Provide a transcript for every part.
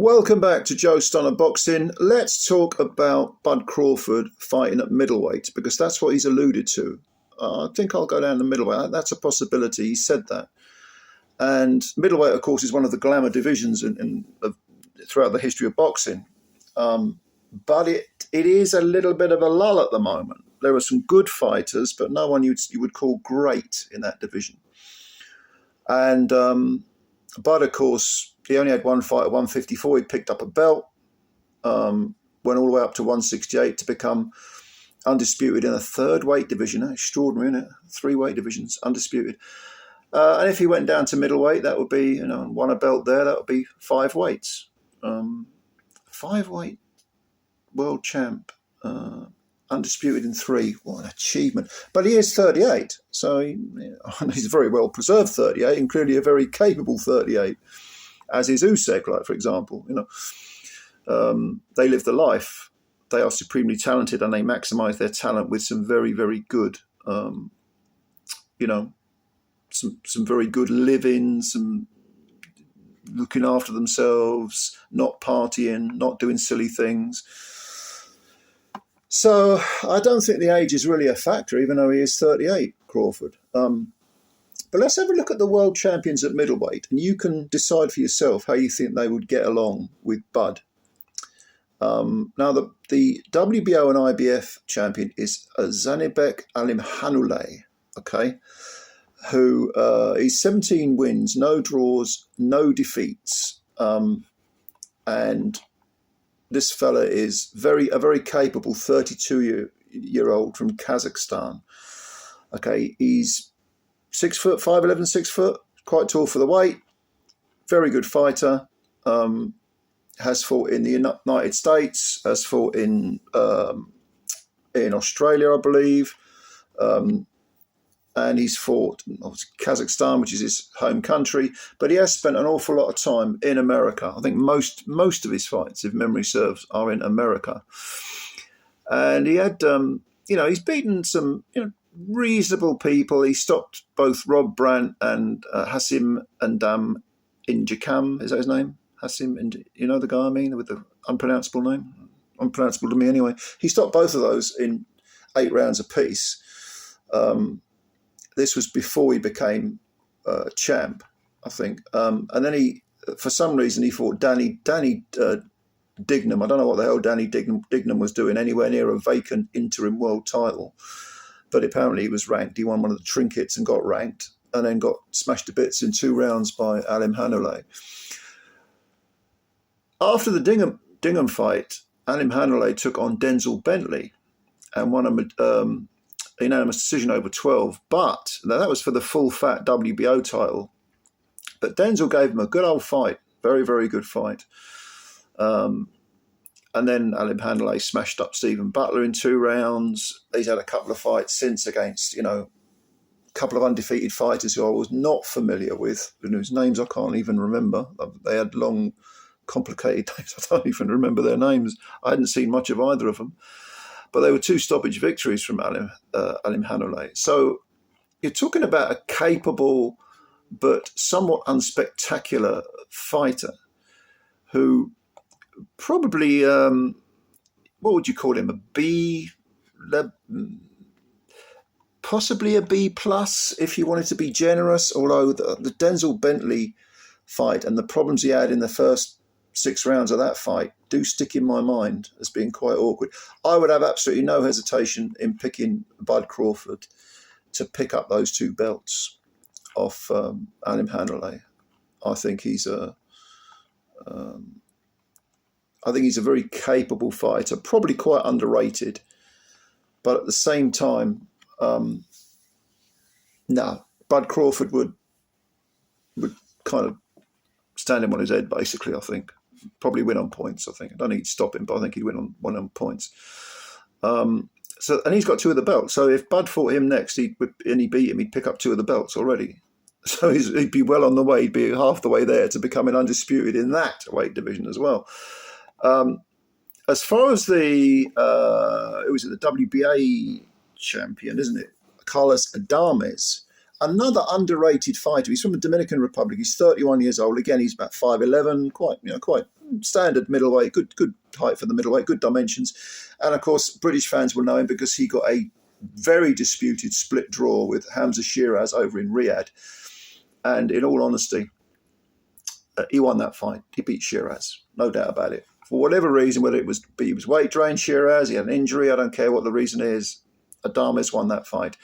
Welcome back to Joe Stunner Boxing. Let's talk about Bud Crawford fighting at middleweight, because that's what he's alluded to. I think I'll go down to middleweight. That's a possibility. He said that. And middleweight, of course, is one of the glamour divisions throughout the history of boxing. But it is a little bit of a lull at the moment. There are some good fighters, but no one you would call great in that division. And Bud, of course, he only had one fight at 154. He picked up a belt, went all the way up to 168 to become undisputed in a third weight division. Extraordinary, isn't it? 3 weight divisions, undisputed. And if he went down to middleweight, that would be, won a belt there, that would be 5 weights. 5 weight world champ, undisputed in 3. What an achievement. But he is 38, so he's a very well preserved 38, and clearly a very capable 38, as is Usyk, like, for example. They live the life. They are supremely talented, and they maximise their talent with some very, very good, some very good living, some looking after themselves, not partying, not doing silly things. So I don't think the age is really a factor, even though he is 38, Crawford. But let's have a look at the world champions at middleweight, and you can decide for yourself how you think they would get along with Bud. Now, the WBO and IBF champion is Janibek Alimkhanuly, okay, who is 17 wins, no draws, no defeats. And this fella is a very capable 32-year-old from Kazakhstan. Okay, he's 6 foot, 5'11", 6 foot, quite tall for the weight, very good fighter. Has fought in the United States, has fought in Australia, I believe, and he's fought obviously Kazakhstan, which is his home country. But he has spent an awful lot of time in America. I think most of his fights, if memory serves, are in America. And he had, he's beaten some, reasonable people. He stopped both Rob Brandt and Hassim Ndam Injikam. Is that his name? Hassim, the guy I mean, with the unpronounceable name? Unpronounceable to me anyway. He stopped both of those in 8 rounds apiece. This was before he became champ, I think. And then for some reason, he fought Danny Dignam. I don't know what the hell Danny Dignam was doing anywhere near a vacant interim world title. But apparently he was ranked. He won one of the trinkets and got ranked, and then got smashed to bits in 2 rounds by Alimkhanuly. After the Dignam fight, Alimkhanuly took on Denzel Bentley and won a unanimous decision over 12. But that was for the full fat WBO title. But Denzel gave him a good old fight, very, very good fight. And then Alimkhanuly smashed up Stephen Butler in 2 rounds. He's had a couple of fights since against, a couple of undefeated fighters who I was not familiar with, whose names I can't even remember. They had long, complicated names. I don't even remember their names. I hadn't seen much of either of them. But they were 2 stoppage victories from Alimkhanuly. So you're talking about a capable but somewhat unspectacular fighter who probably, what would you call him, possibly a B plus if you wanted to be generous, although the Denzel Bentley fight and the problems he had in the first 6 rounds of that fight do stick in my mind as being quite awkward. I would have absolutely no hesitation in picking Bud Crawford to pick up those 2 belts off Alimkhanuly. I think he's a very capable fighter, probably quite underrated, but at the same time, Bud Crawford would kind of stand him on his head, basically, I think. Probably win on points, I think. I don't think he'd stop him, but I think he'd win on points. And he's got 2 of the belts. So if Bud fought him next and he beat him, he'd pick up 2 of the belts already. So he'd be well on the way. He'd be half the way there to becoming undisputed in that weight division as well. As far as the WBA champion, isn't it? Carlos Adames. Another underrated fighter. He's from the Dominican Republic. He's 31 years old. Again, he's about 5'11", quite standard middleweight, good height for the middleweight, good dimensions. And of course, British fans will know him because he got a very disputed split draw with Hamza Shiraz over in Riyadh. And in all honesty, he won that fight. He beat Shiraz, no doubt about it. For whatever reason, whether it was he was weight drained, Shiraz, he had an injury, I don't care what the reason is, Adames won that fight.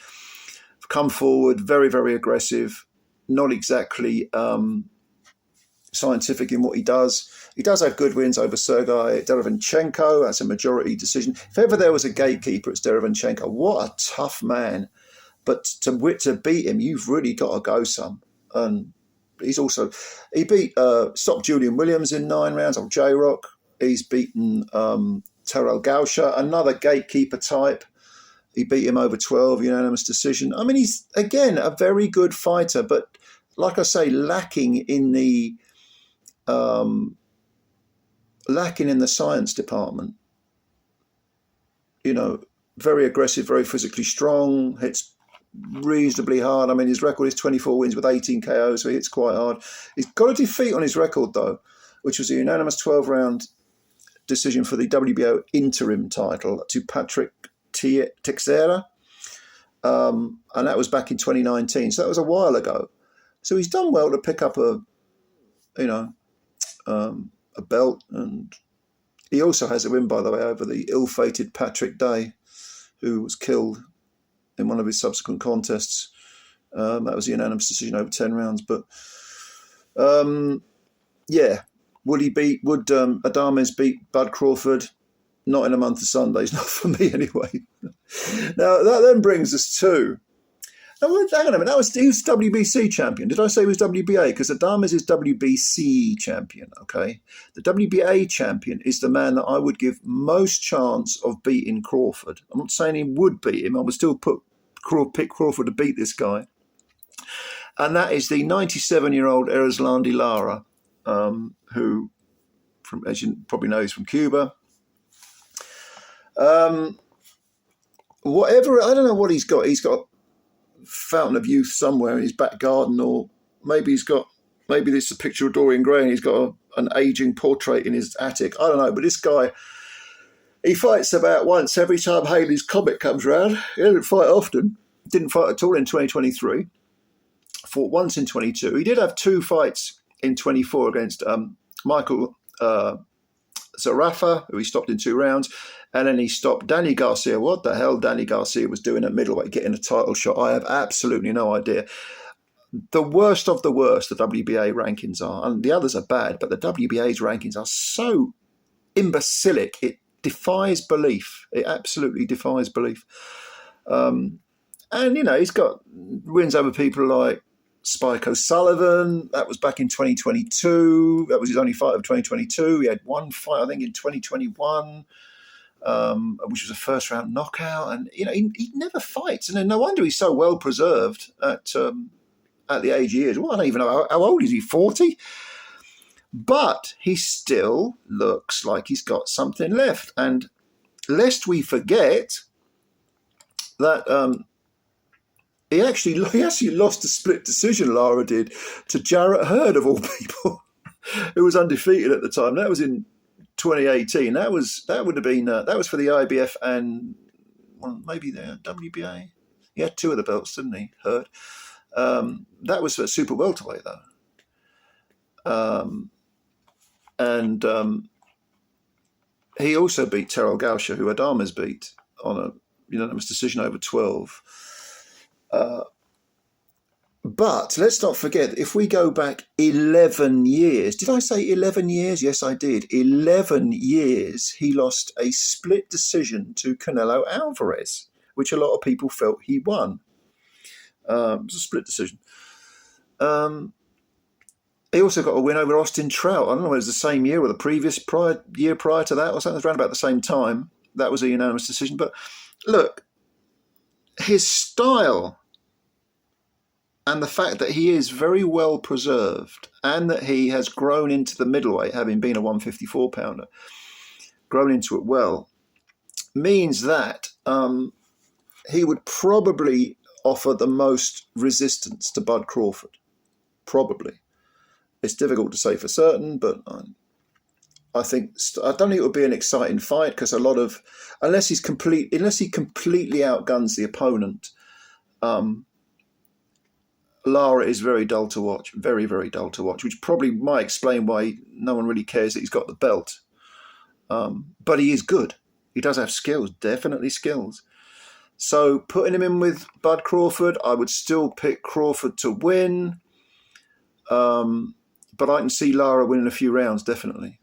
Come forward, very, very aggressive, not exactly scientific in what he does. He does have good wins over Sergei Derevyanchenko. That's a majority decision. If ever there was a gatekeeper, it's Derevyanchenko. What a tough man. But to beat him, you've really got to go some. And he beat stopped Julian Williams in 9 rounds on J-Rock. He's beaten Terrell Gausha, another gatekeeper type. He beat him over 12, unanimous decision. I mean, he's, again, a very good fighter, but like I say, lacking in the science department. You know, very aggressive, very physically strong, hits reasonably hard. I mean, his record is 24 wins with 18 KOs, so he hits quite hard. He's got a defeat on his record, though, which was a unanimous 12-round decision for the WBO interim title to Patrick Teixeira, and that was back in 2019. So that was a while ago. So he's done well to pick up a belt, and he also has a win, by the way, over the ill-fated Patrick Day, who was killed in one of his subsequent contests. That was a unanimous decision over 10 rounds. But yeah, would Adames beat Bud Crawford? Not in a month of Sundays, not for me anyway. Now, that then brings us to... Now, hang on a minute, he was WBC champion. Did I say he was WBA? Because Adames is WBC champion, okay? The WBA champion is the man that I would give most chance of beating Crawford. I'm not saying he would beat him. I would still pick Crawford to beat this guy. And that is the 97-year-old Erislandy Lara, who, as you probably know, is from Cuba. Whatever, I don't know what he's got. He's got a fountain of youth somewhere in his back garden, or maybe this is a picture of Dorian Gray and he's got an aging portrait in his attic. I don't know, but this guy, he fights about once every time Halley's Comet comes round. He doesn't fight often. Didn't fight at all in 2023. Fought once in 22. He did have 2 fights in 24 against Michael Zarafa, who he stopped in 2 rounds. And then he stopped Danny Garcia. What the hell Danny Garcia was doing at middleweight, getting a title shot, I have absolutely no idea. The worst of the worst, the WBA rankings are. And the others are bad, but the WBA's rankings are so imbecilic. It defies belief. It absolutely defies belief. And, you know, he's got wins over people like Spike O'Sullivan. That was back in 2022. That was his only fight of 2022. He had 1 fight, I think, in 2021. Which was a first-round knockout, and you know he never fights, and then no wonder he's so well preserved at the age he is. Well, I don't even know how old is he, 40? But he still looks like he's got something left. And lest we forget that he actually lost a split decision. Lara did to Jarrett Hurd, of all people, who was undefeated at the time. That was in 2018. That was for the IBF and maybe the WBA. He had 2 of the belts, didn't he? Hurd. That was for super welterweight though. And he also beat Terrell Gausha, who Adames beat on a unanimous decision over 12. But let's not forget, if we go back 11 years, did I say 11 years? Yes, I did. 11 years, he lost a split decision to Canelo Alvarez, which a lot of people felt he won. It was a split decision. He also got a win over Austin Trout. I don't know whether it was the same year or the previous year prior to that or something. It was around about the same time. That was a unanimous decision. But look, his style and the fact that he is very well preserved and that he has grown into the middleweight, having been a 154-pounder, grown into it well, means that he would probably offer the most resistance to Bud Crawford. Probably. It's difficult to say for certain, but I don't think it would be an exciting fight because unless he completely outguns the opponent, Lara is very dull to watch, very, very dull to watch, which probably might explain why no one really cares that he's got the belt. But he is good. He does have skills, definitely skills. So putting him in with Bud Crawford, I would still pick Crawford to win. But I can see Lara winning a few rounds, definitely.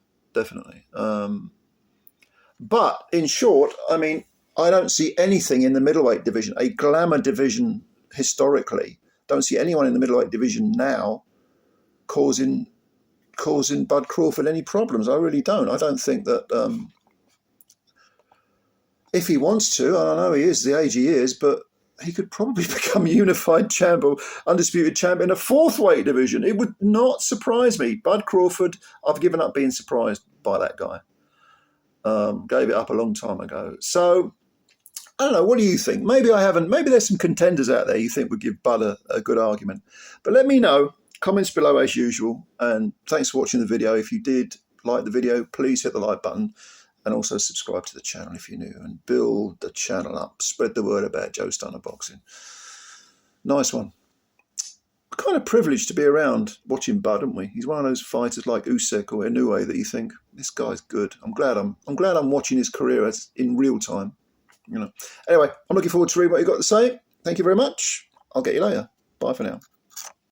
But in short, I mean, I don't see anything in the middleweight division, a glamour division historically. Don't see anyone in the middleweight division now causing Bud Crawford any problems. I really don't. I don't think that if he wants to, and I know he is the age he is, but he could probably become unified champion, undisputed champion, a fourth weight division. It would not surprise me. Bud Crawford, I've given up being surprised by that guy. Gave it up a long time ago. So, I don't know. What do you think? Maybe I haven't. Maybe there's some contenders out there you think would give Bud a good argument. But let me know. Comments below as usual. And thanks for watching the video. If you did like the video, please hit the like button. And also subscribe to the channel if you're new. And build the channel up. Spread the word about Joe Stunner Boxing. Nice one. Kind of privileged to be around watching Bud, aren't we? He's one of those fighters like Usyk or Inoue that you think, this guy's good. I'm glad I'm watching his career in real time. You know. Anyway, I'm looking forward to reading what you've got to say. Thank you very much. I'll get you later. Bye for now.